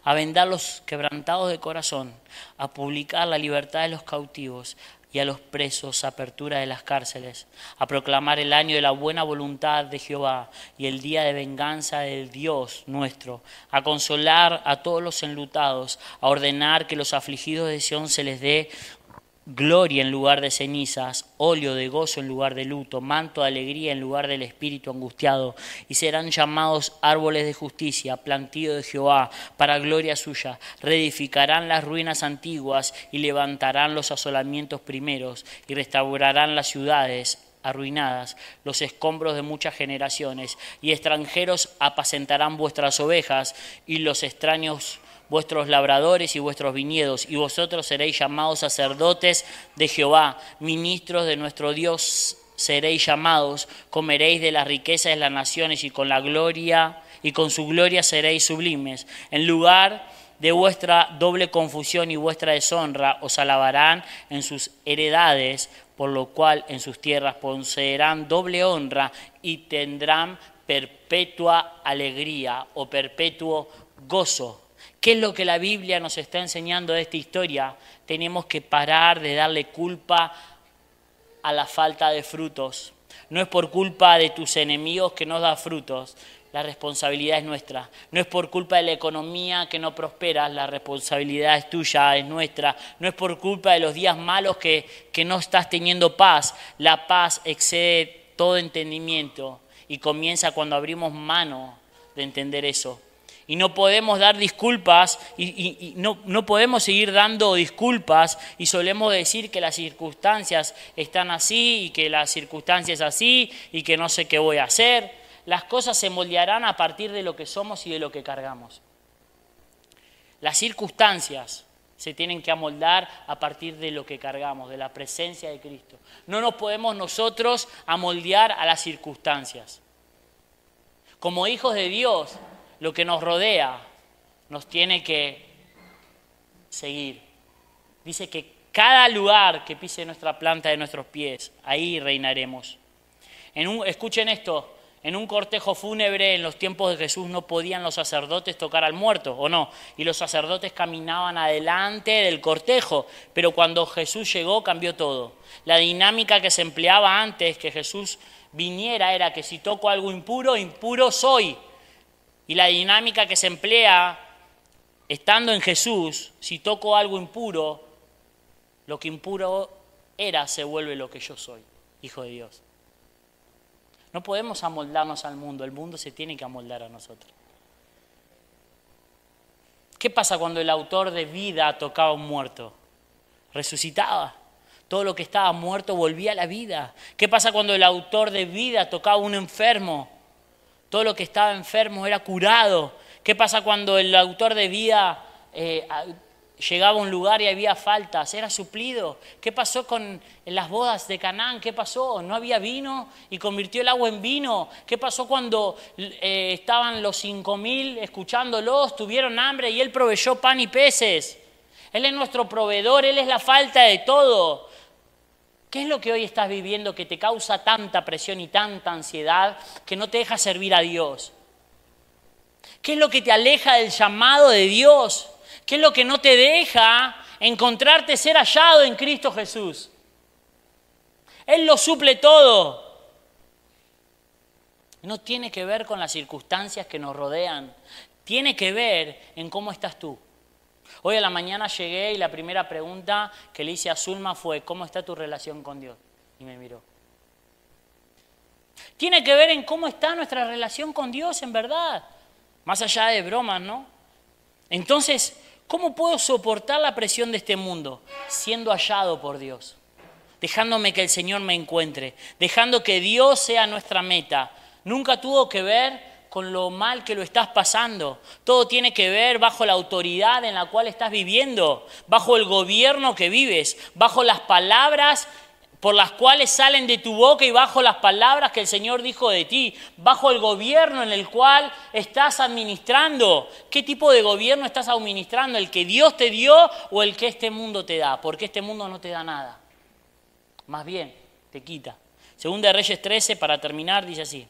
Speaker 1: a vendar los quebrantados de corazón, a publicar la libertad de los cautivos y a los presos apertura de las cárceles, a proclamar el año de la buena voluntad de Jehová y el día de venganza del Dios nuestro, a consolar a todos los enlutados, a ordenar que los afligidos de Sión se les dé gloria en lugar de cenizas, óleo de gozo en lugar de luto, manto de alegría en lugar del espíritu angustiado, y serán llamados árboles de justicia, plantío de Jehová, para gloria suya. Reedificarán las ruinas antiguas y levantarán los asolamientos primeros, y restaurarán las ciudades arruinadas, los escombros de muchas generaciones, y extranjeros apacentarán vuestras ovejas, y los extraños vuestros labradores y vuestros viñedos, y vosotros seréis llamados sacerdotes de Jehová, ministros de nuestro Dios seréis llamados, comeréis de las riquezas de las naciones y con su gloria seréis sublimes. En lugar de vuestra doble confusión y vuestra deshonra os alabarán en sus heredades, por lo cual en sus tierras poseerán doble honra y tendrán perpetua alegría o perpetuo gozo. ¿Qué es lo que la Biblia nos está enseñando de esta historia? Tenemos que parar de darle culpa a la falta de frutos. No es por culpa de tus enemigos que no das frutos, la responsabilidad es nuestra. No es por culpa de la economía que no prosperas, la responsabilidad es tuya, es nuestra. No es por culpa de los días malos que no estás teniendo paz. La paz excede todo entendimiento y comienza cuando abrimos mano de entender eso. Y no podemos dar disculpas y no podemos seguir dando disculpas y solemos decir que las circunstancias están así y que las circunstancias así y que no sé qué voy a hacer. Las cosas se moldearán a partir de lo que somos y de lo que cargamos. Las circunstancias se tienen que amoldar a partir de lo que cargamos, de la presencia de Cristo. No nos podemos nosotros amoldear a las circunstancias. Como hijos de Dios, lo que nos rodea nos tiene que seguir. Dice que cada lugar que pise nuestra planta de nuestros pies, ahí reinaremos. Escuchen esto, en un cortejo fúnebre en los tiempos de Jesús no podían los sacerdotes tocar al muerto, ¿o no? Y los sacerdotes caminaban adelante del cortejo, pero cuando Jesús llegó cambió todo. La dinámica que se empleaba antes que Jesús viniera era que si toco algo impuro, impuro soy. Y la dinámica que se emplea estando en Jesús, si toco algo impuro, lo que impuro era se vuelve lo que yo soy, hijo de Dios. No podemos amoldarnos al mundo, el mundo se tiene que amoldar a nosotros. ¿Qué pasa cuando el autor de vida tocaba a un muerto? Resucitaba. Todo lo que estaba muerto volvía a la vida. ¿Qué pasa cuando el autor de vida tocaba a un enfermo? Todo lo que estaba enfermo era curado. ¿Qué pasa cuando el autor de vida llegaba a un lugar y había faltas? Era suplido. ¿Qué pasó con las bodas de Canaán? ¿Qué pasó? ¿No había vino y convirtió el agua en vino? ¿Qué pasó cuando estaban los 5.000 escuchándolos, tuvieron hambre y Él proveyó pan y peces? Él es nuestro proveedor, Él es la falta de todo. ¿Qué es lo que hoy estás viviendo que te causa tanta presión y tanta ansiedad que no te deja servir a Dios? ¿Qué es lo que te aleja del llamado de Dios? ¿Qué es lo que no te deja encontrarte ser hallado en Cristo Jesús? Él lo suple todo. No tiene que ver con las circunstancias que nos rodean. Tiene que ver en cómo estás tú. Hoy a la mañana llegué y la primera pregunta que le hice a Zulma fue: ¿cómo está tu relación con Dios? Y me miró. Tiene que ver en cómo está nuestra relación con Dios, en verdad. Más allá de bromas, ¿no? Entonces, ¿cómo puedo soportar la presión de este mundo? Siendo hallado por Dios. Dejándome que el Señor me encuentre. Dejando que Dios sea nuestra meta. Nunca tuvo que ver con lo mal que lo estás pasando. Todo tiene que ver bajo la autoridad en la cual estás viviendo, bajo el gobierno que vives, bajo las palabras por las cuales salen de tu boca y bajo las palabras que el Señor dijo de ti, bajo el gobierno en el cual estás administrando. ¿Qué tipo de gobierno estás administrando? ¿El que Dios te dio o el que este mundo te da? Porque este mundo no te da nada. Más bien, te quita. Segunda de Reyes 13, para terminar, dice así.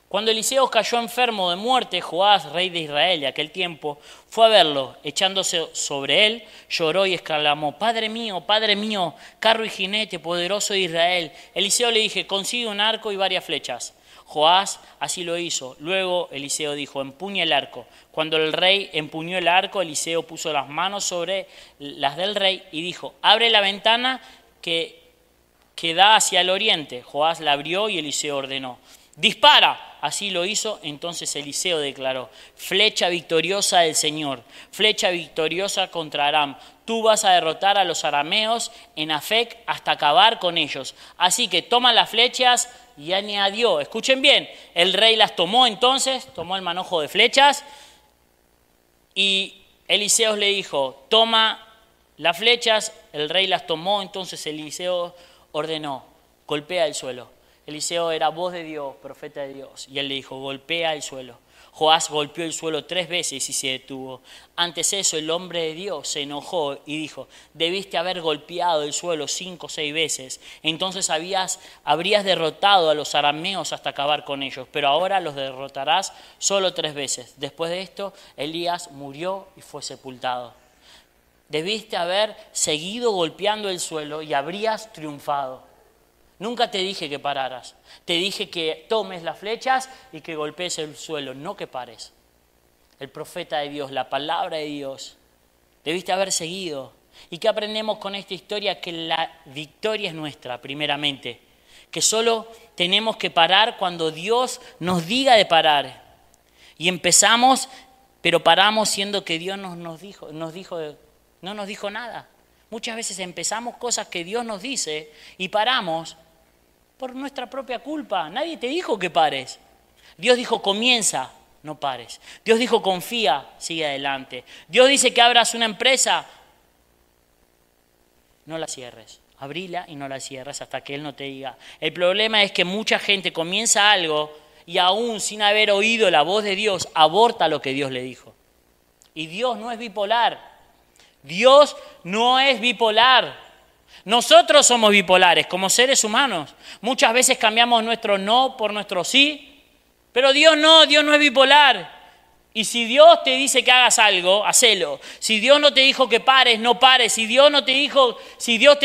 Speaker 1: Cuando Eliseo cayó enfermo de muerte, Joás, rey de Israel de aquel tiempo, fue a verlo, echándose sobre él, lloró y exclamó: Padre mío, carro y jinete, poderoso de Israel. Eliseo le dije: consigue un arco y varias flechas. Joás así lo hizo. Luego Eliseo dijo: empuña el arco. Cuando el rey empuñó el arco, Eliseo puso las manos sobre las del rey y dijo: abre la ventana que da hacia el oriente. Joás la abrió y Eliseo ordenó: dispara. Así lo hizo. Entonces Eliseo declaró: flecha victoriosa del Señor, flecha victoriosa contra Aram. Tú vas a derrotar a los arameos en Afec hasta acabar con ellos. Así que toma las flechas. Y añadió, escuchen bien, el rey las tomó entonces, tomó el manojo de flechas y Eliseo le dijo: toma las flechas. El rey las tomó, entonces Eliseo ordenó: golpea el suelo. Eliseo era voz de Dios, profeta de Dios, y él le dijo: golpea el suelo. Joás golpeó el suelo 3 veces y se detuvo. Antes eso, el hombre de Dios se enojó y dijo: debiste haber golpeado el suelo 5 o 6 veces. Entonces habrías derrotado a los arameos hasta acabar con ellos, pero ahora los derrotarás solo 3 veces. Después de esto, Elías murió y fue sepultado. Debiste haber seguido golpeando el suelo y habrías triunfado. Nunca te dije que pararas. Te dije que tomes las flechas y que golpees el suelo, no que pares. El profeta de Dios, la palabra de Dios, debiste haber seguido. ¿Y qué aprendemos con esta historia? Que la victoria es nuestra, primeramente. Que solo tenemos que parar cuando Dios nos diga de parar. Y empezamos, pero paramos siendo que Dios no nos dijo nada. Muchas veces empezamos cosas que Dios nos dice y paramos por nuestra propia culpa. Nadie te dijo que pares. Dios dijo comienza, no pares. Dios dijo confía, sigue adelante. Dios dice que abras una empresa, no la cierres. Abrila y no la cierres hasta que Él no te diga. El problema es que mucha gente comienza algo y aún sin haber oído la voz de Dios, aborta lo que Dios le dijo. Y Dios no es bipolar. Dios no es bipolar. Nosotros somos bipolares como seres humanos. Muchas veces cambiamos nuestro no por nuestro sí, pero Dios no es bipolar. Y si Dios te dice que hagas algo, hacelo. Si Dios no te dijo que pares, no pares. Si Dios te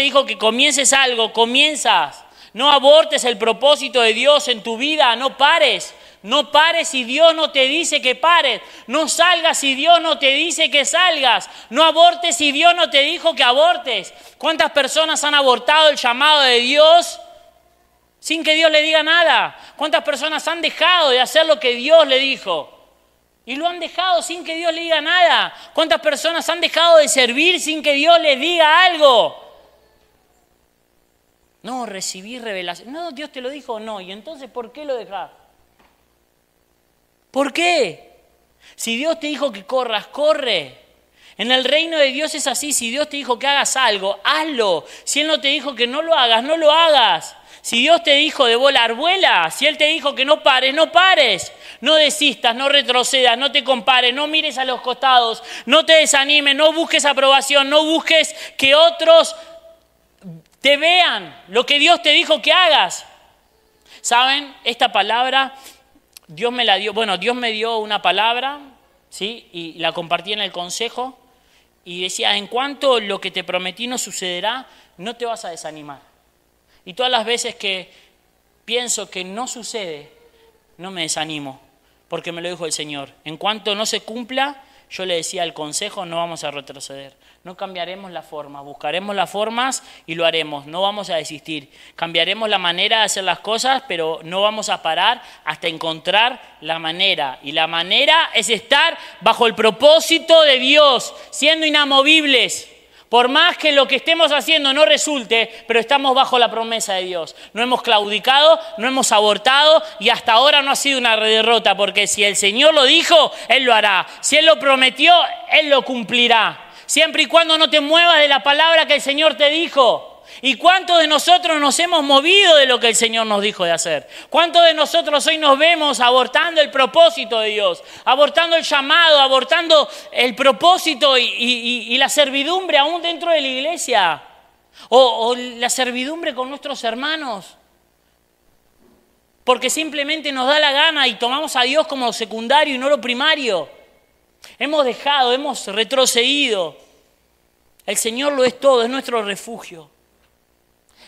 Speaker 1: dijo que comiences algo, comienzas. No abortes el propósito de Dios en tu vida, no pares. No pares si Dios no te dice que pares. No salgas si Dios no te dice que salgas. No abortes si Dios no te dijo que abortes. ¿Cuántas personas han abortado el llamado de Dios sin que Dios le diga nada? ¿Cuántas personas han dejado de hacer lo que Dios le dijo? Y lo han dejado sin que Dios le diga nada. ¿Cuántas personas han dejado de servir sin que Dios les diga algo? No, recibí revelación. No, Dios te lo dijo o no. ¿Y entonces por qué lo dejás? ¿Por qué? Si Dios te dijo que corras, corre. En el reino de Dios es así. Si Dios te dijo que hagas algo, hazlo. Si Él no te dijo que no lo hagas, no lo hagas. Si Dios te dijo de volar, vuela. Si Él te dijo que no pares, no pares. No desistas, no retrocedas, no te compares, no mires a los costados, no te desanimes, no busques aprobación, no busques que otros te vean lo que Dios te dijo que hagas. ¿Saben? Esta palabra Dios me la dio. Bueno, Dios me dio una palabra, ¿sí? Y la compartí en el consejo y decía, en cuanto lo que te prometí no sucederá, no te vas a desanimar. Y todas las veces que pienso que no sucede, no me desanimo, porque me lo dijo el Señor. En cuanto no se cumpla, yo le decía al consejo, no vamos a retroceder. No cambiaremos la forma, buscaremos las formas y lo haremos. No vamos a desistir. Cambiaremos la manera de hacer las cosas, pero no vamos a parar hasta encontrar la manera. Y la manera es estar bajo el propósito de Dios, siendo inamovibles. Por más que lo que estemos haciendo no resulte, pero estamos bajo la promesa de Dios. No hemos claudicado, no hemos abortado y hasta ahora no ha sido una derrota, porque si el Señor lo dijo, Él lo hará. Si Él lo prometió, Él lo cumplirá. Siempre y cuando no te muevas de la palabra que el Señor te dijo. ¿Y cuántos de nosotros nos hemos movido de lo que el Señor nos dijo de hacer? ¿Cuántos de nosotros hoy nos vemos abortando el propósito de Dios? Abortando el llamado, abortando el propósito y la servidumbre aún dentro de la iglesia. O la servidumbre con nuestros hermanos. Porque simplemente nos da la gana y tomamos a Dios como secundario y no lo primario. Hemos dejado, hemos retrocedido. El Señor lo es todo, es nuestro refugio.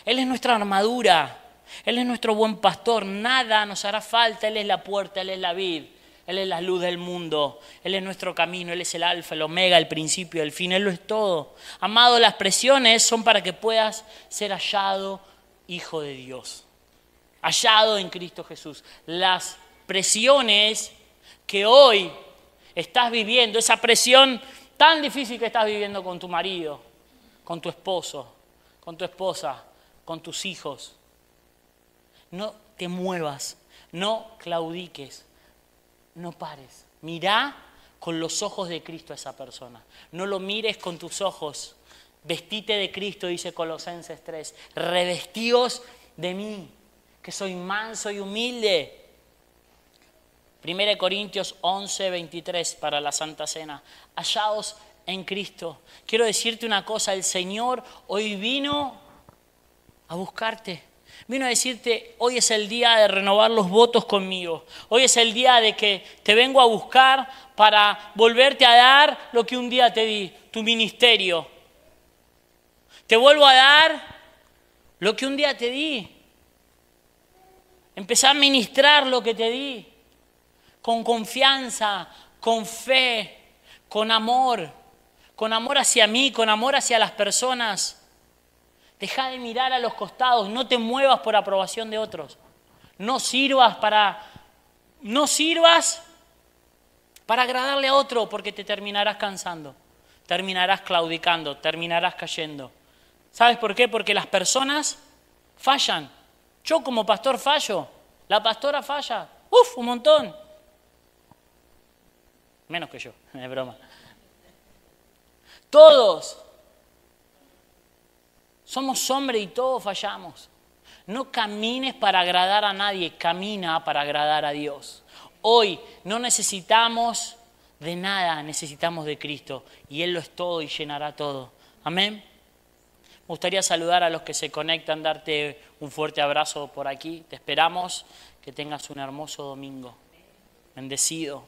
Speaker 1: Él es nuestra armadura, Él es nuestro buen pastor, nada nos hará falta, Él es la puerta, Él es la vid, Él es la luz del mundo, Él es nuestro camino, Él es el alfa, el omega, el principio, el fin, Él lo es todo. Amado, las presiones son para que puedas ser hallado hijo de Dios, hallado en Cristo Jesús. Las presiones que hoy estás viviendo, esa presión tan difícil que estás viviendo con tu marido, con tu esposo, con tu esposa, con tus hijos. No te muevas, no claudiques, no pares. Mirá con los ojos de Cristo a esa persona. No lo mires con tus ojos. Vestite de Cristo, dice Colosenses 3. Revestíos de mí, que soy manso y humilde. 1 Corintios 11, 23 para la Santa Cena. Hallaos en Cristo. Quiero decirte una cosa, el Señor hoy vino a buscarte. Vino a decirte, hoy es el día de renovar los votos conmigo. Hoy es el día de que te vengo a buscar para volverte a dar lo que un día te di, tu ministerio. Te vuelvo a dar lo que un día te di. Empezá a ministrar lo que te di, con confianza, con fe, con amor hacia mí, con amor hacia las personas. Deja de mirar a los costados, no te muevas por aprobación de otros. No sirvas para agradarle a otro, porque te terminarás cansando, terminarás claudicando, terminarás cayendo. ¿Sabes por qué? Porque las personas fallan. Yo como pastor fallo, la pastora falla, un montón. Menos que yo, es broma. Todos somos hombres y todos fallamos. No camines para agradar a nadie, camina para agradar a Dios. Hoy no necesitamos de nada, necesitamos de Cristo. Y Él lo es todo y llenará todo. Amén. Me gustaría saludar a los que se conectan, darte un fuerte abrazo por aquí. Te esperamos, que tengas un hermoso domingo. Bendecido.